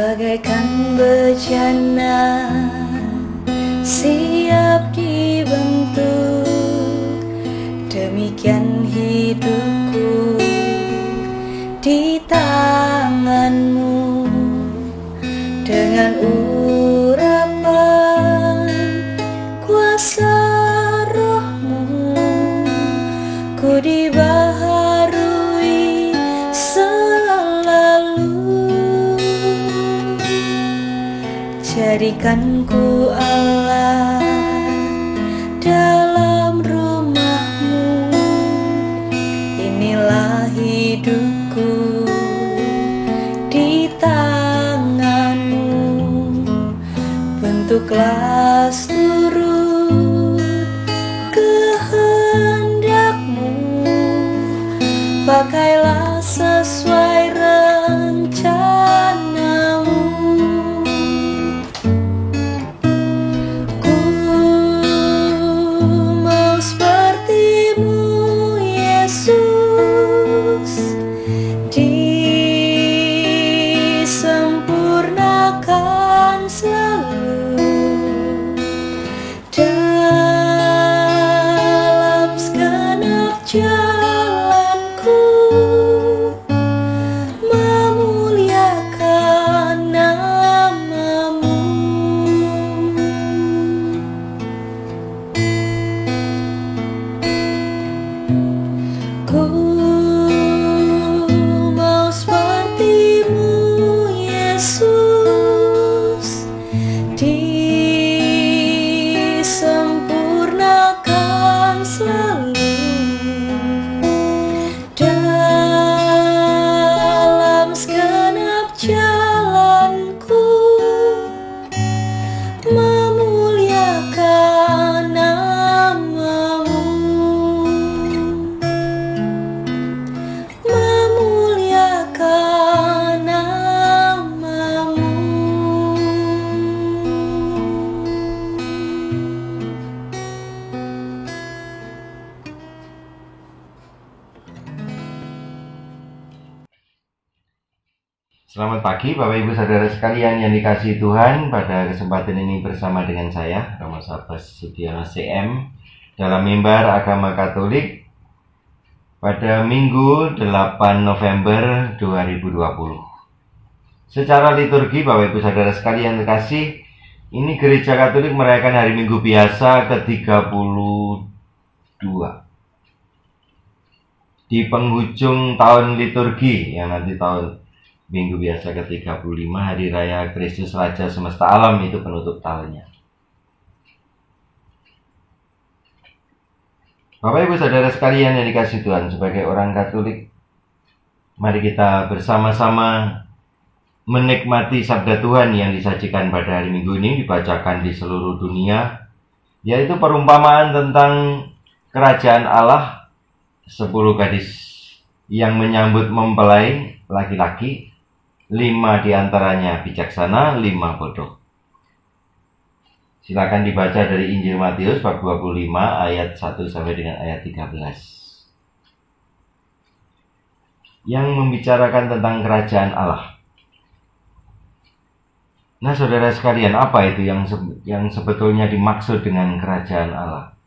bagaikan bejana siap dibentuk, demikian hidupku di tanganmu. Dengan urapan kuasa rohmu, ku dibaharui selalu. Jadikan ku Allah dalam rumahmu, inilah hidupku di tanganmu. Bentuklah seluruh kehendakmu, pakailah sesuai rencanamu. Ku mau sepertimu, Yesus, disempurnakan selalu dalam segenap jalanku, memuliakan namamu. Ku mau sepertimu, Yesus, disempurnakan selalu dalam segenap jalanku, memuliakan namamu, memuliakan namamu. Selamat pagi Bapak Ibu Saudara sekalian yang dikasihi Tuhan. Pada kesempatan ini bersama dengan saya Romo Sabas Sudiono CM dalam mimbar agama Katolik pada Minggu 8 November 2020. Secara liturgi Bapak Ibu Saudara sekalian terkasih, ini Gereja Katolik merayakan hari Minggu biasa ke-32 di penghujung tahun liturgi yang nanti tahun Minggu biasa ke-35, Hari Raya Kristus Raja Semesta Alam, itu penutup tahunnya. Bapak Ibu Saudara sekalian yang dikasihi Tuhan, sebagai orang Katolik, mari kita bersama-sama menikmati sabda Tuhan yang disajikan pada hari Minggu ini, dibacakan di seluruh dunia, yaitu perumpamaan tentang kerajaan Allah, 10 gadis yang menyambut mempelai laki-laki, 5 diantaranya bijaksana, 5 bodoh. Silakan dibaca dari Injil Matius bab 25 ayat 1 sampai dengan ayat 13. Yang membicarakan tentang kerajaan Allah. Nah, saudara sekalian, apa itu yang sebetulnya dimaksud dengan kerajaan Allah?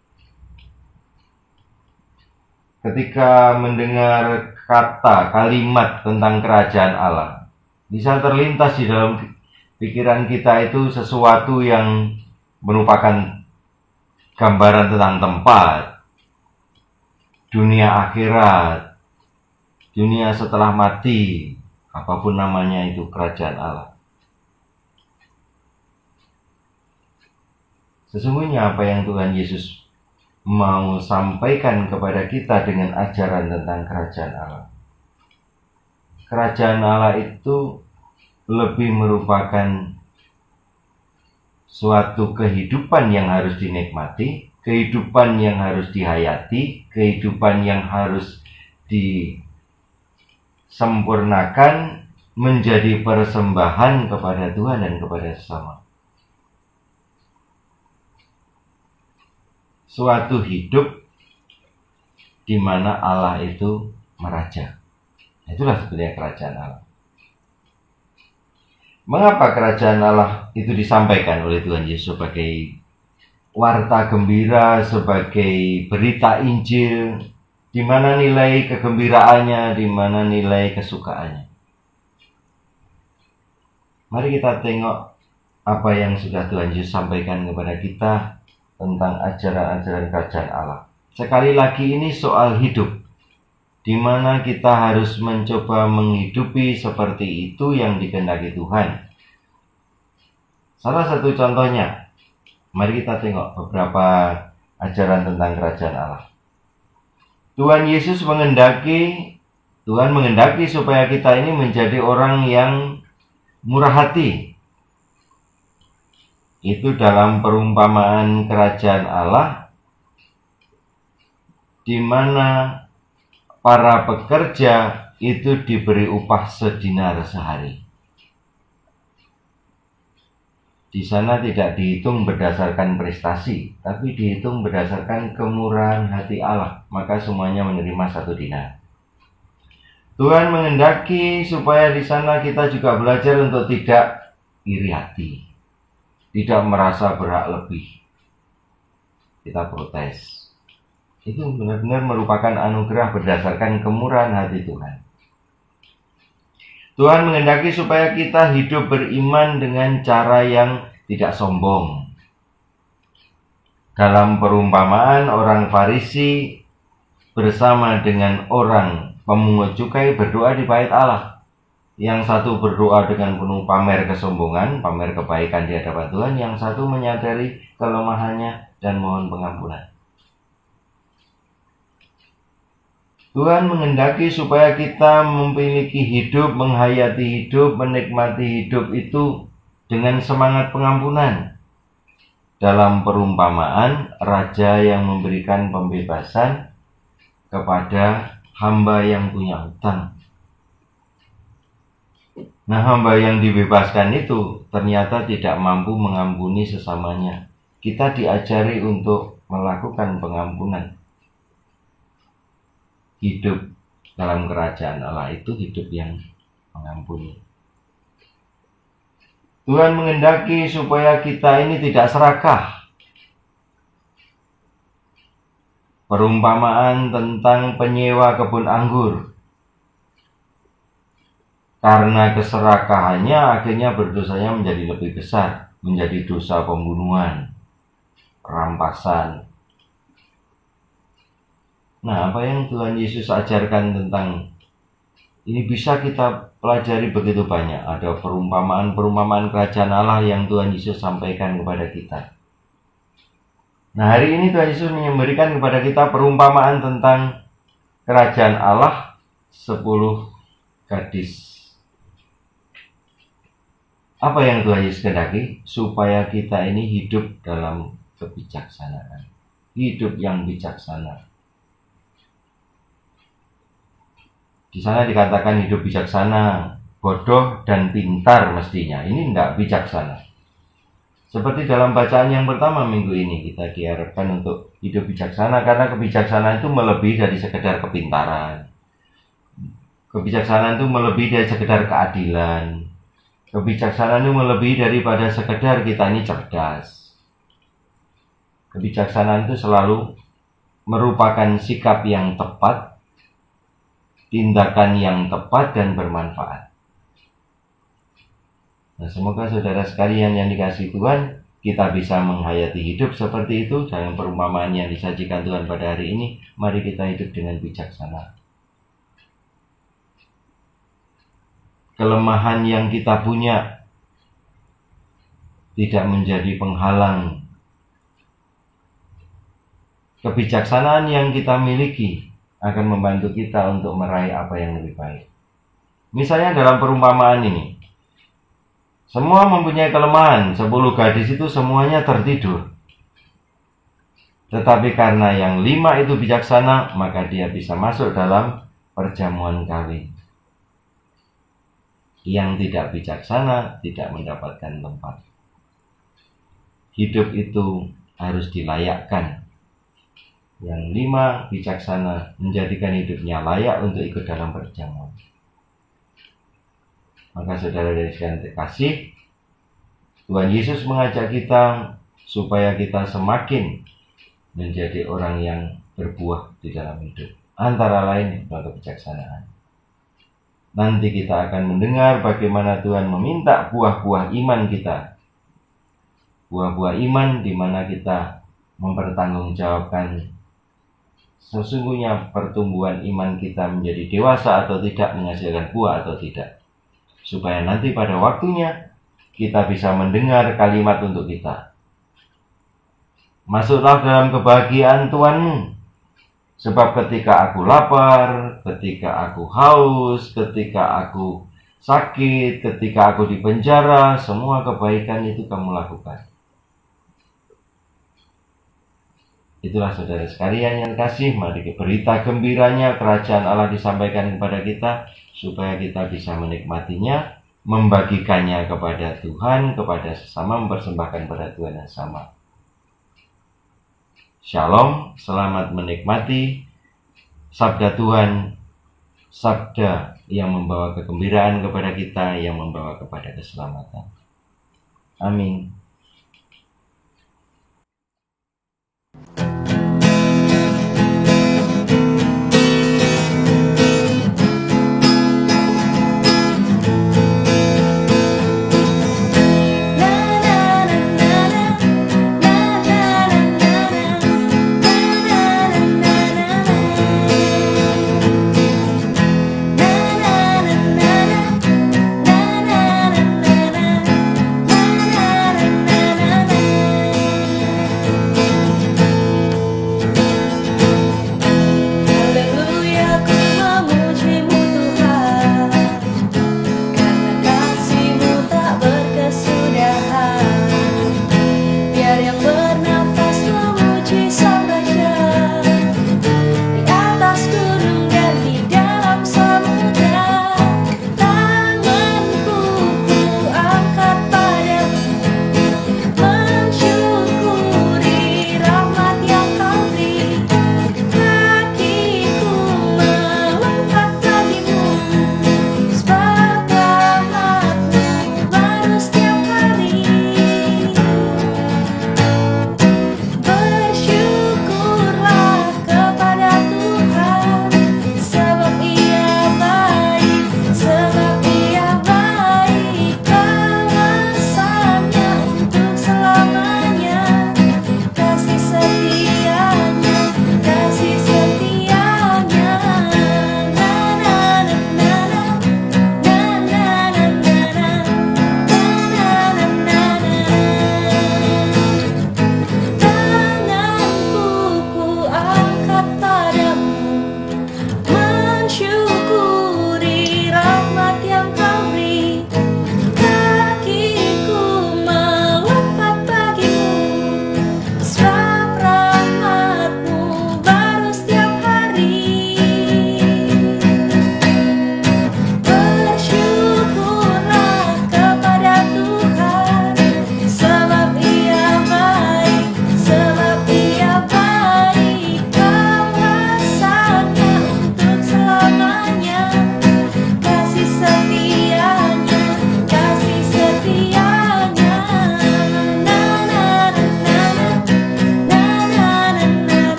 Ketika mendengar kalimat tentang kerajaan Allah, bisa terlintas di dalam pikiran kita itu sesuatu yang merupakan gambaran tentang tempat, dunia akhirat, dunia setelah mati, apapun namanya itu kerajaan Allah. Sesungguhnya apa yang Tuhan Yesus mau sampaikan kepada kita dengan ajaran tentang kerajaan Allah? Kerajaan Allah itu lebih merupakan suatu kehidupan yang harus dinikmati, kehidupan yang harus dihayati, kehidupan yang harus disempurnakan menjadi persembahan kepada Tuhan dan kepada sesama. Suatu hidup di mana Allah itu meraja. Itulah sebenarnya kerajaan Allah. Mengapa kerajaan Allah itu disampaikan oleh Tuhan Yesus sebagai warta gembira, sebagai berita Injil, di mana nilai kegembiraannya, di mana nilai kesukaannya. Mari kita tengok apa yang sudah Tuhan Yesus sampaikan kepada kita tentang ajaran-ajaran kerajaan Allah. Sekali lagi ini soal hidup, di mana kita harus mencoba menghidupi seperti itu yang dikehendaki Tuhan. Salah satu contohnya, mari kita tengok beberapa ajaran tentang kerajaan Allah. Tuhan menghendaki supaya kita ini menjadi orang yang murah hati. Itu dalam perumpamaan kerajaan Allah, di mana para pekerja itu diberi upah sedinar sehari. Di sana tidak dihitung berdasarkan prestasi, tapi dihitung berdasarkan kemurahan hati Allah. Maka semuanya menerima 1 dinar. Tuhan menghendaki supaya di sana kita juga belajar untuk tidak iri hati, tidak merasa berhak lebih. Kita protes. Itu benar-benar merupakan anugerah berdasarkan kemurahan hati Tuhan. Tuhan menghendaki supaya kita hidup beriman dengan cara yang tidak sombong. Dalam perumpamaan, orang Farisi bersama dengan orang pemungut cukai berdoa di bait Allah. Yang satu berdoa dengan penuh pamer kesombongan, pamer kebaikan di hadapan Tuhan. Yang satu menyadari kelemahannya dan mohon pengampunan. Tuhan menghendaki supaya kita memiliki hidup, menghayati hidup, menikmati hidup itu dengan semangat pengampunan. Dalam perumpamaan, raja yang memberikan pembebasan kepada hamba yang punya hutang. Nah, hamba yang dibebaskan itu ternyata tidak mampu mengampuni sesamanya. Kita diajari untuk melakukan pengampunan. Hidup dalam kerajaan Allah itu hidup yang mengampuni. Tuhan menghendaki supaya kita ini tidak serakah. Perumpamaan tentang penyewa kebun anggur. Karena keserakahannya akhirnya berdosanya menjadi lebih besar. Menjadi dosa pembunuhan, rampasan. Nah, apa yang Tuhan Yesus ajarkan tentang ini bisa kita pelajari begitu banyak. Ada perumpamaan-perumpamaan kerajaan Allah yang Tuhan Yesus sampaikan kepada kita. Nah, hari ini Tuhan Yesus memberikan kepada kita perumpamaan tentang kerajaan Allah 10 gadis. Apa yang Tuhan Yesus kehendaki? Supaya kita ini hidup dalam kebijaksanaan. Hidup yang bijaksana. Di sana dikatakan hidup bijaksana, bodoh dan pintar mestinya. Ini tidak bijaksana. Seperti dalam bacaan yang pertama minggu ini, kita diharapkan untuk hidup bijaksana karena kebijaksanaan itu melebihi dari sekedar kepintaran. Kebijaksanaan itu melebihi dari sekedar keadilan. Kebijaksanaan itu melebihi daripada sekedar kita ini cerdas. Kebijaksanaan itu selalu merupakan sikap yang tepat, tindakan yang tepat dan bermanfaat. Nah, semoga saudara sekalian yang dikasihi Tuhan, kita bisa menghayati hidup seperti itu dalam perumpamaan yang disajikan Tuhan pada hari ini. Mari kita hidup dengan bijaksana. Kelemahan yang kita punya tidak menjadi penghalang. Kebijaksanaan yang kita miliki akan membantu kita untuk meraih apa yang lebih baik. Misalnya dalam perumpamaan ini, semua mempunyai kelemahan. 10 gadis itu semuanya tertidur. Tetapi karena yang 5 itu bijaksana, maka dia bisa masuk dalam perjamuan kawin. Yang tidak bijaksana tidak mendapatkan tempat. Hidup itu harus dilayakkan. Yang 5 bijaksana menjadikan hidupnya layak untuk ikut dalam perjamuan. Maka saudara dari sekalian terkasih, Tuhan Yesus mengajak kita supaya kita semakin menjadi orang yang berbuah di dalam hidup. Antara lain adalah kebijaksanaan. Nanti kita akan mendengar bagaimana Tuhan meminta buah-buah iman kita. Buah-buah iman di mana kita mempertanggungjawabkan sesungguhnya pertumbuhan iman kita menjadi dewasa atau tidak, menghasilkan buah atau tidak. Supaya nanti pada waktunya kita bisa mendengar kalimat untuk kita. Masuklah dalam kebahagiaan Tuhanmu. Sebab ketika aku lapar, ketika aku haus, ketika aku sakit, ketika aku di penjara, semua kebaikan itu kamu lakukan. Itulah saudara sekalian yang kasih, mari berita gembiranya kerajaan Allah disampaikan kepada kita, supaya kita bisa menikmatinya, membagikannya kepada Tuhan, kepada sesama, mempersembahkan kepada Tuhan yang sama. Shalom, selamat menikmati sabda Tuhan, sabda yang membawa kegembiraan kepada kita, yang membawa kepada keselamatan. Amin.